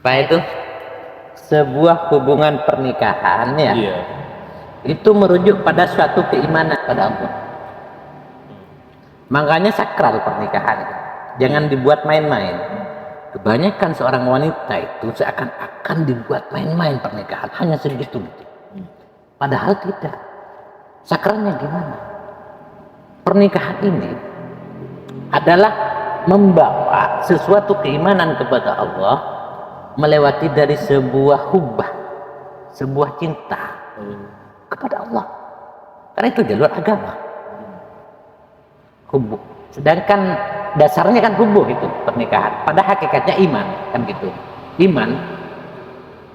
Apa itu? Sebuah hubungan pernikahan ya. Iya. Itu merujuk pada suatu keimanan pada Allah. Makanya sakral pernikahan. Jangan dibuat main-main. Kebanyakan seorang wanita itu seakan-akan dibuat main-main pernikahan, hanya segitu. Padahal tidak. Sakralnya gimana? Pernikahan ini adalah membawa sesuatu keimanan kepada Allah melewati dari sebuah hubah, sebuah cinta kepada Allah. Karena itu jalur agama. Hubuh. Sedangkan dasarnya kan hubuh itu pernikahan. Pada hakikatnya iman kan gitu. Iman,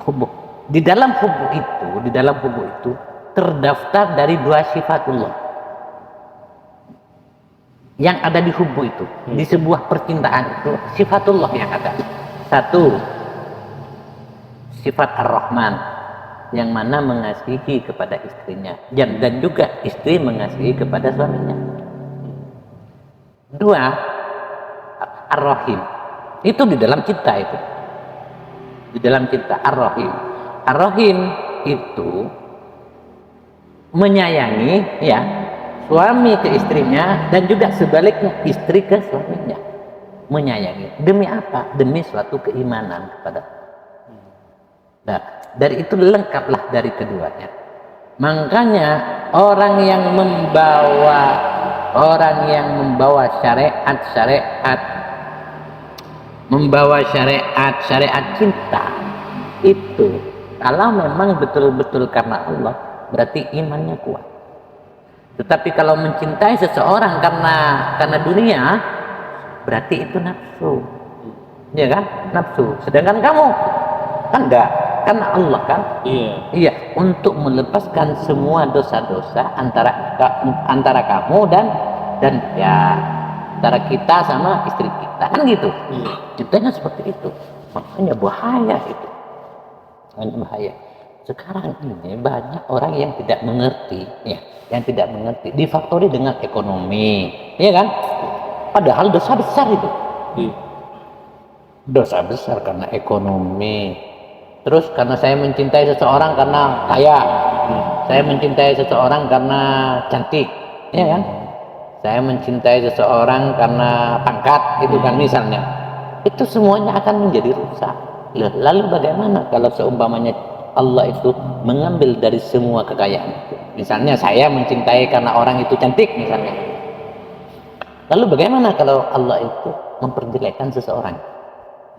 hubuh. Di dalam hubuh itu terdaftar dari dua sifatullah yang ada di hubuh itu. Di sebuah percintaan itu sifatullah yang ada. Satu, sifat Ar-Rahman yang mana mengasihi kepada istrinya, dan juga istri mengasihi kepada suaminya. Dua, Ar-Rahim. Itu di dalam cinta itu. Di dalam cinta Ar-Rahim. Ar-Rahim itu menyayangi ya suami ke istrinya dan juga sebaliknya istri ke suaminya. Menyayangi. Demi apa? Demi suatu keimanan kepada. Nah, dari itu lengkaplah dari keduanya. Makanya orang yang membawa syariat cinta itu, kalau memang betul-betul karena Allah, berarti imannya kuat. Tetapi kalau mencintai seseorang karena dunia, berarti itu nafsu, ya kan? Nafsu. Sedangkan kamu kan enggak, karena Allah kan. Iya, untuk melepaskan semua dosa-dosa antara kamu dan ya antara kita sama istri kita kan gitu. Cintanya seperti itu. Makanya bahaya itu. Bahaya. Sekarang ini banyak orang yang tidak mengerti, ya, yang tidak mengerti, difaktori dengan ekonomi, ya kan? Padahal dosa besar itu. Dosa besar karena ekonomi. Terus karena saya mencintai seseorang karena kaya, saya mencintai seseorang karena cantik, ya kan? Saya mencintai seseorang karena pangkat, itu kan misalnya. Itu semuanya akan menjadi rusak. Lalu bagaimana kalau seumpamanya Allah itu mengambil dari semua kekayaan itu? Misalnya saya mencintai karena orang itu cantik misalnya. Lalu bagaimana kalau Allah itu memperjelekkan seseorang?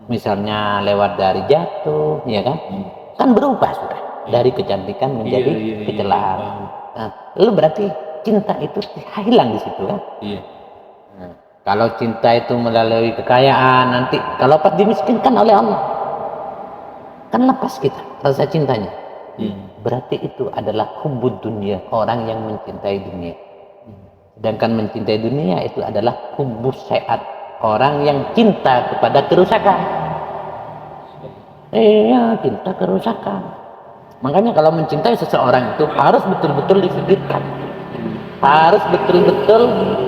Misalnya lewat dari jatuh, ya kan? Kan berubah sudah dari kecantikan menjadi kecelaan. Nah, lalu berarti cinta itu hilang di situ kan? Nah, kalau cinta itu melalui kekayaan, nanti kalau pas dimiskinkan oleh Allah, kan lepas kita rasa cintanya. Berarti itu adalah hubbud dunia, orang yang mencintai dunia. Sedangkan mencintai dunia itu adalah hubbus syai'at, orang yang cinta kepada kerusakan. Iya, cinta kerusakan. Makanya kalau mencintai seseorang itu harus betul-betul difikirkan, harus betul-betul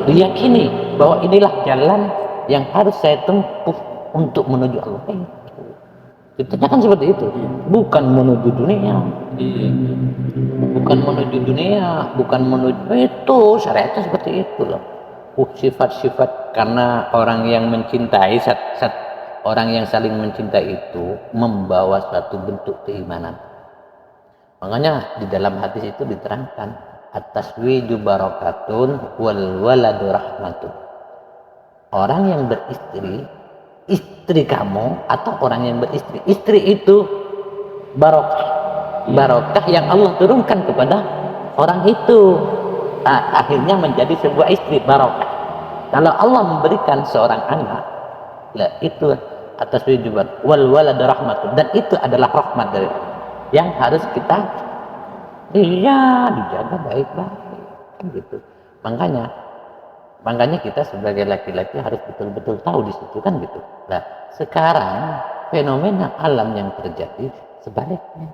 diyakini bahwa inilah jalan yang harus saya tempuh untuk menuju Allah. Cintanya kan seperti itu, bukan menuju dunia, bukan menuju itu. Syariatnya seperti itu loh. Sifat-sifat, karena orang yang mencintai, orang yang saling mencintai itu membawa suatu bentuk keimanan. Makanya di dalam hadis itu diterangkan at-taswiju barakatun wal waladu rahmatun. Orang yang beristri, istri kamu atau orang yang beristri, istri itu barokah yang Allah turunkan kepada orang itu. Akhirnya menjadi sebuah istri barokah. Kalau Allah memberikan seorang anak, itu atas wujubat wal walad rahmatun, dan itu adalah rahmat dari Allah yang harus kita dijaga baik-baik gitu. Makanya kita sebagai laki-laki harus betul-betul tahu di situ kan gitu. Nah, sekarang fenomena alam yang terjadi sebaliknya.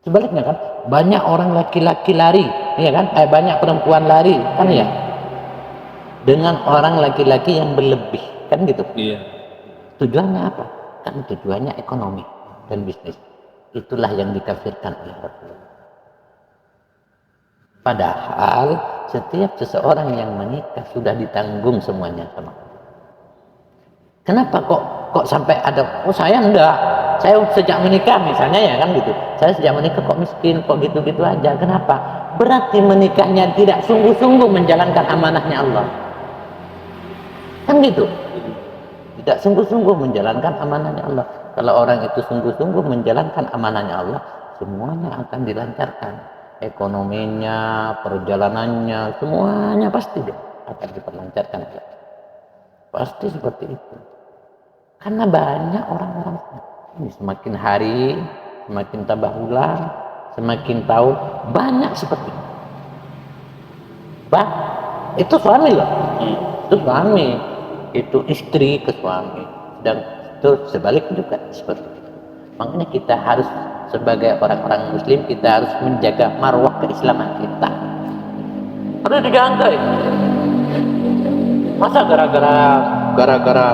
Sebaliknya kan, banyak orang laki-laki lari, ya kan? Banyak perempuan lari, kan ya? Dengan orang laki-laki yang berlebih, kan gitu? Iya. Tujuannya apa? Kan Islam tujuannya ekonomi dan bisnis. Itulah yang dikafirkan oleh Rasulullah. Padahal setiap seseorang yang menikah sudah ditanggung semuanya sama Allah. Kenapa kok sampai ada, oh saya enggak, saya sejak menikah misalnya ya kan gitu, saya sejak menikah kok miskin, kok gitu-gitu aja. Kenapa? Berarti menikahnya tidak sungguh-sungguh menjalankan amanahnya Allah, kan gitu. Tidak sungguh-sungguh menjalankan amanahnya Allah. Kalau orang itu sungguh-sungguh menjalankan amanahnya Allah, semuanya akan dilancarkan, ekonominya, perjalanannya, semuanya pasti akan diperlancarkan. Pasti seperti itu. Karena banyak orang-orang ini semakin hari semakin tambah bulan, semakin tahun banyak seperti itu. Itu suami loh, itu suami, itu istri ke suami, dan itu sebaliknya juga seperti itu. Makanya kita harus sebagai orang-orang muslim, kita harus menjaga marwah keislaman kita, harus dijaga. Masa gara-gara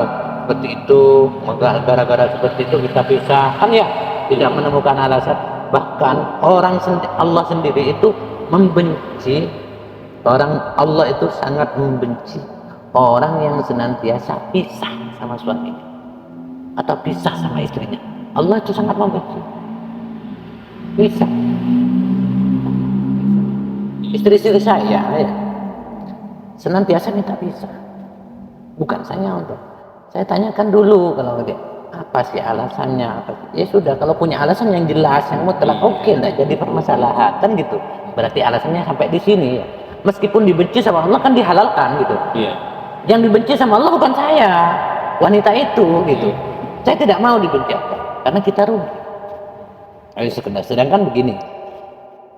seperti itu, gara-gara seperti itu kita pisah, kan ya tidak menemukan alasan. Bahkan Allah sendiri itu membenci orang, Allah itu sangat membenci orang yang senantiasa pisah sama suaminya atau pisah sama istrinya. Allah itu sangat membenci pisah. Istri-istri saya ya senantiasa minta pisah, bukan saya untuk. Saya tanyakan dulu kalau dia apa sih alasannya, apa sih? Ya sudah, kalau punya alasan yang jelas, yang mutlak, oke, enggak jadi permasalahan, kan gitu. Berarti alasannya sampai di sini ya. Meskipun dibenci sama Allah kan dihalalkan gitu. Iya. Yang dibenci sama Allah bukan saya, wanita itu gitu. Saya tidak mau dibenci Allah karena kita rugi. Ayo sedangkan begini,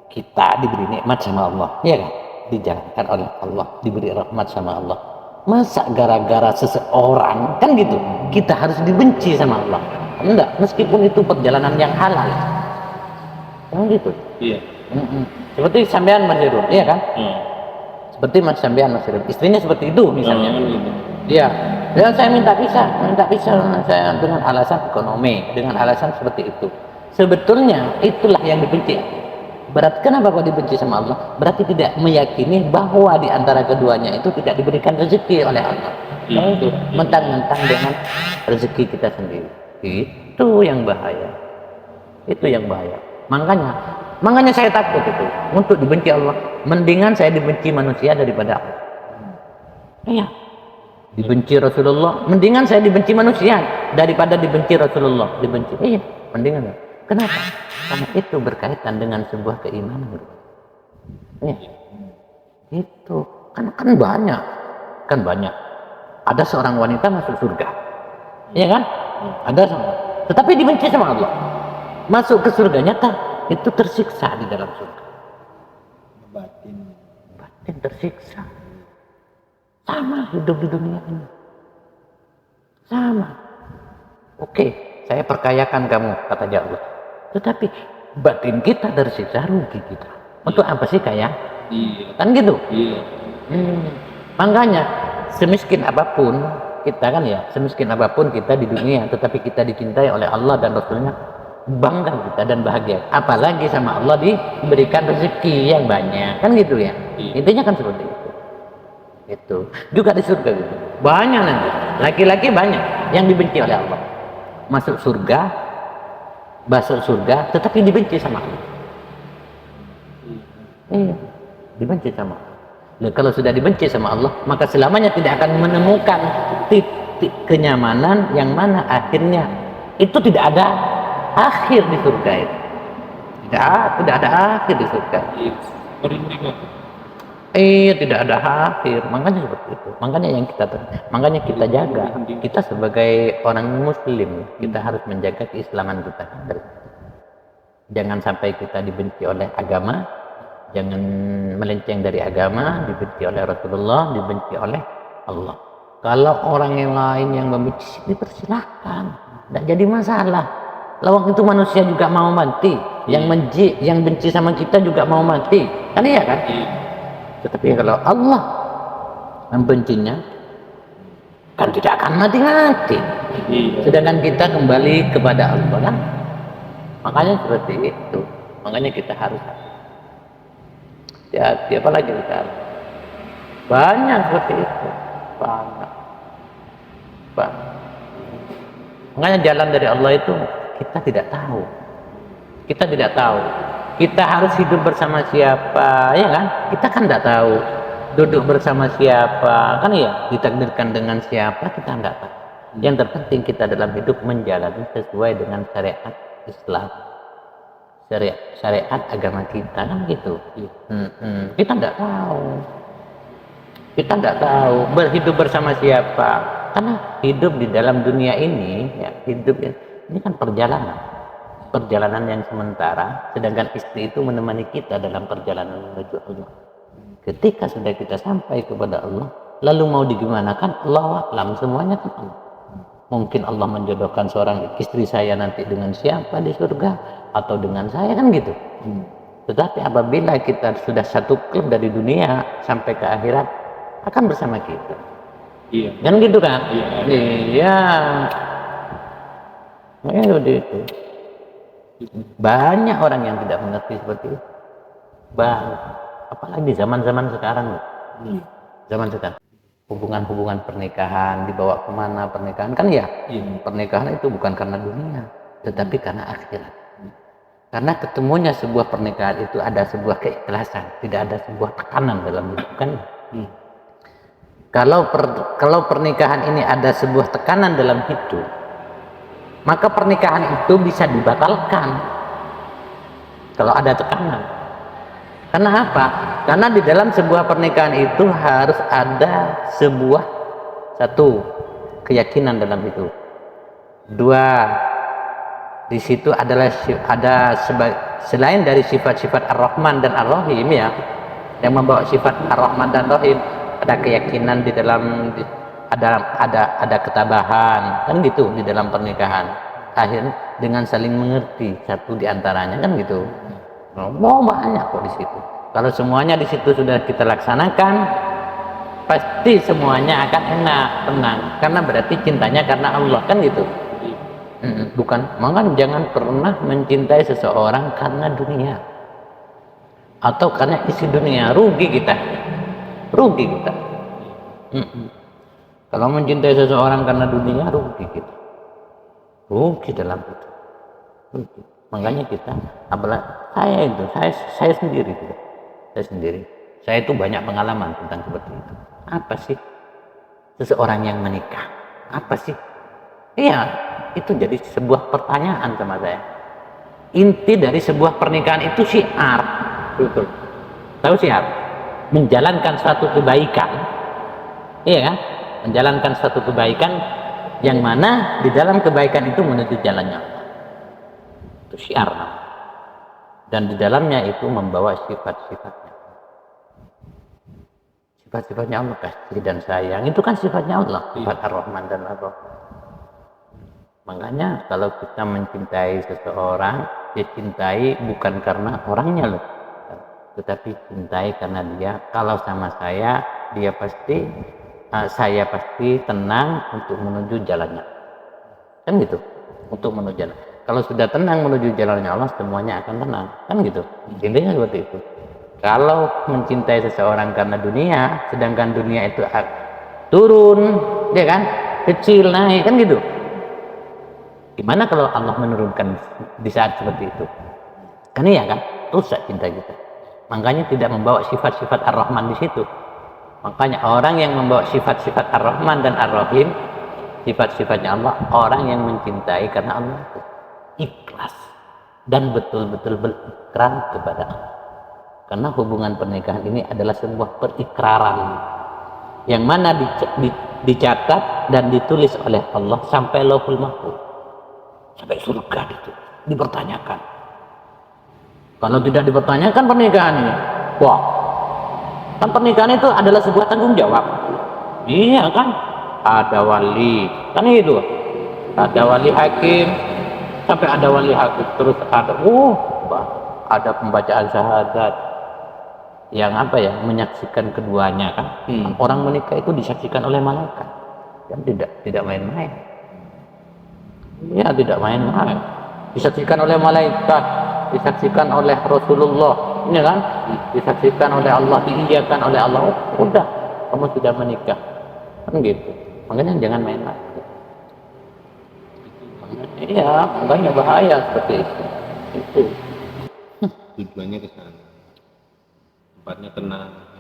kita diberi nikmat sama Allah, ya kan? Dijalankan oleh Allah, diberi rahmat sama Allah. Masa gara-gara seseorang kan gitu kita harus dibenci sama Allah? Enggak, meskipun itu perjalanan yang halal, kan gitu. Iya. Seperti sampean Mas Irun, iya kan? Seperti Mas sampean Mas Irun, istrinya seperti itu misalnya. Iya. Dan saya minta pisah saya dengan alasan ekonomi, dengan alasan seperti itu. Sebetulnya itulah yang dibenci. Berarti kenapa kok dibenci sama Allah? Berarti tidak meyakini bahwa di antara keduanya itu tidak diberikan rezeki oleh Allah. Itu mentang-mentang dengan rezeki kita sendiri. Itu yang bahaya. Itu yang bahaya. Makanya saya takut itu untuk dibenci Allah. Mendingan saya dibenci manusia daripada Allah. Iya. Dibenci Rasulullah, mendingan saya dibenci manusia daripada dibenci Rasulullah. Dibenci. Iya, mendingan. Kenapa? Karena itu berkaitan dengan sebuah keimanan. Ya. Itu kan banyak. Ada seorang wanita masuk surga, ya kan? Ada seorang, tetapi dibenci sama Allah. Masuk ke surganya itu tersiksa di dalam surga. Batin tersiksa. Sama hidup di dunia ini. Sama. Oke, saya perkayakan kamu, kata Allah. Tetapi batin kita tersiksa, rugi kita. Untuk apa sih kaya? Iya. Kan gitu? Iya. Makanya semiskin apapun kita kan ya, semiskin apapun kita di dunia, tetapi kita dicintai oleh Allah dan Rasulnya, bangga kita dan bahagia. Apalagi sama Allah diberikan rezeki yang banyak, kan gitu ya? Iya. Intinya kan seperti itu. Itu juga di surga gitu. Banyak nanti. Laki-laki banyak yang dibenci oleh Allah. Masuk surga, tetapi dibenci sama Allah. Iya, dibenci sama Allah. Dan kalau sudah dibenci sama Allah, maka selamanya tidak akan menemukan titik kenyamanan yang mana akhirnya itu tidak ada akhir di surga itu. Tidak ada akhir di surga. Tidak ada akhir. Makanya seperti itu. Makanya kita jaga. Kita sebagai orang muslim, kita harus menjaga keislaman kita. Jangan sampai kita dibenci oleh agama, jangan melenceng dari agama, dibenci oleh Rasulullah, dibenci oleh Allah. Kalau orang yang lain yang membenci, dipersilahkan, tidak jadi masalah. Lawang itu manusia juga mau mati, yang benci sama kita juga mau mati, kan iya kan? Tetapi kalau Allah membencinya, kan tidak akan mati-mati. Sedangkan kita kembali kepada Allah kan? Makanya seperti itu. Makanya kita harus hati-hati. Apalagi sekarang banyak seperti itu, banyak. Makanya jalan dari Allah itu kita tidak tahu. Kita harus hidup bersama siapa, ya kan? Kita kan tidak tahu. Duduk bersama siapa, kan ya? Ditakdirkan dengan siapa, kita tidak tahu. Yang terpenting kita dalam hidup menjalani sesuai dengan syariat Islam, syariat agama kita, kan gitu. Kita tidak tahu berhidup bersama siapa, karena hidup di dalam dunia ini, ya, hidup ini kan perjalanan yang sementara, sedangkan istri itu menemani kita dalam perjalanan menuju Allah. Ketika sudah kita sampai kepada Allah, lalu mau digimanakan, Allah alam, semuanya kan Allah. Mungkin Allah menjodohkan seorang istri saya nanti dengan siapa di surga, atau dengan saya, kan gitu. Tetapi apabila kita sudah satu klub dari dunia sampai ke akhirat, akan bersama kita. Iya. Kan gitu kan? Iya. Makanya itu. Banyak orang yang tidak mengerti seperti itu. Apalagi zaman-zaman sekarang. Zaman sekarang. Hubungan pernikahan dibawa kemana pernikahan, kan ya? Pernikahan itu bukan karena dunia, tetapi karena akhirat. Karena ketemunya sebuah pernikahan itu ada sebuah keikhlasan, tidak ada sebuah tekanan dalam hidup, kan? Kalau pernikahan ini ada sebuah tekanan dalam hidup, maka pernikahan itu bisa dibatalkan kalau ada tekanan. Karena apa? Karena di dalam sebuah pernikahan itu harus ada satu keyakinan dalam itu. Dua, di situ ada selain dari sifat-sifat Ar-Rahman dan Ar-Rahim, ya, yang membawa sifat Ar-Rahman dan Ar-Rahim, ada keyakinan di dalam, ada ketabahan, kan gitu di dalam pernikahan. Akhirnya dengan saling mengerti satu di antaranya, kan gitu. Mau banyak kok di situ. Kalau semuanya di situ sudah kita laksanakan, pasti semuanya akan enak, tenang. Karena berarti cintanya karena Allah, kan gitu. Bukan, maka jangan pernah mencintai seseorang karena dunia atau karena isi dunia. Rugi kita. Kalau mencintai seseorang karena dunia, rugi kita. Rugi dalam itu. Makanya kita, apalagi saya sendiri, saya itu banyak pengalaman tentang seperti itu. Apa sih seseorang yang menikah? Apa sih? Iya, itu jadi sebuah pertanyaan sama saya. Inti dari sebuah pernikahan itu syiar. Betul. Tahu syiar? Menjalankan suatu kebaikan. Iya kan? Menjalankan suatu kebaikan yang mana di dalam kebaikan itu menuju jalannya. Syiar, dan di dalamnya itu membawa sifat-sifatnya Allah, kasih dan sayang, itu kan sifatnya Allah, sifat Ar-Rahman dan Ar-Rahim. Makanya kalau kita mencintai seseorang, dia cintai bukan karena orangnya loh, tetapi cintai karena dia, kalau sama saya, saya pasti tenang untuk menuju jalannya, kan gitu, untuk menuju jalan. Kalau sudah tenang menuju jalannya Allah, semuanya akan tenang, kan gitu. Intinya seperti itu. Kalau mencintai seseorang karena dunia, sedangkan dunia itu turun, ya kan, kecil, naik, kan gitu. Gimana kalau Allah menurunkan di saat seperti itu? Kan iya kan, rusak cinta kita. Makanya tidak membawa sifat-sifat Ar-Rahman di situ. Makanya orang yang membawa sifat-sifat Ar-Rahman dan Ar-Rahim, sifat-sifatnya Allah, orang yang mencintai karena Allah itu ikhlas dan betul-betul berikrar kepada Allah. Karena hubungan pernikahan ini adalah sebuah perikraran yang mana dicatat dan ditulis oleh Allah sampai Lauhul Mahfuz, sampai surga itu dipertanyakan. Kalau tidak dipertanyakan pernikahan ini, wah, kan pernikahan itu adalah sebuah tanggung jawab. Iya kan, ada wali, kan itu, ada wali hakim, sampai ada wali hakim, terus ada pembacaan syahadat yang menyaksikan keduanya, kan. Orang menikah itu disaksikan oleh malaikat, Kan tidak main-main. Ya, tidak main-main. Disaksikan oleh malaikat, disaksikan oleh Rasulullah, ini kan? Disaksikan oleh Allah, diiyakan oleh Allah. Oh, udah, kamu sudah menikah. Kan gitu. Makanya jangan main-main. Iya, makanya bahaya seperti itu. Tujuannya ke sana, tempatnya tenang.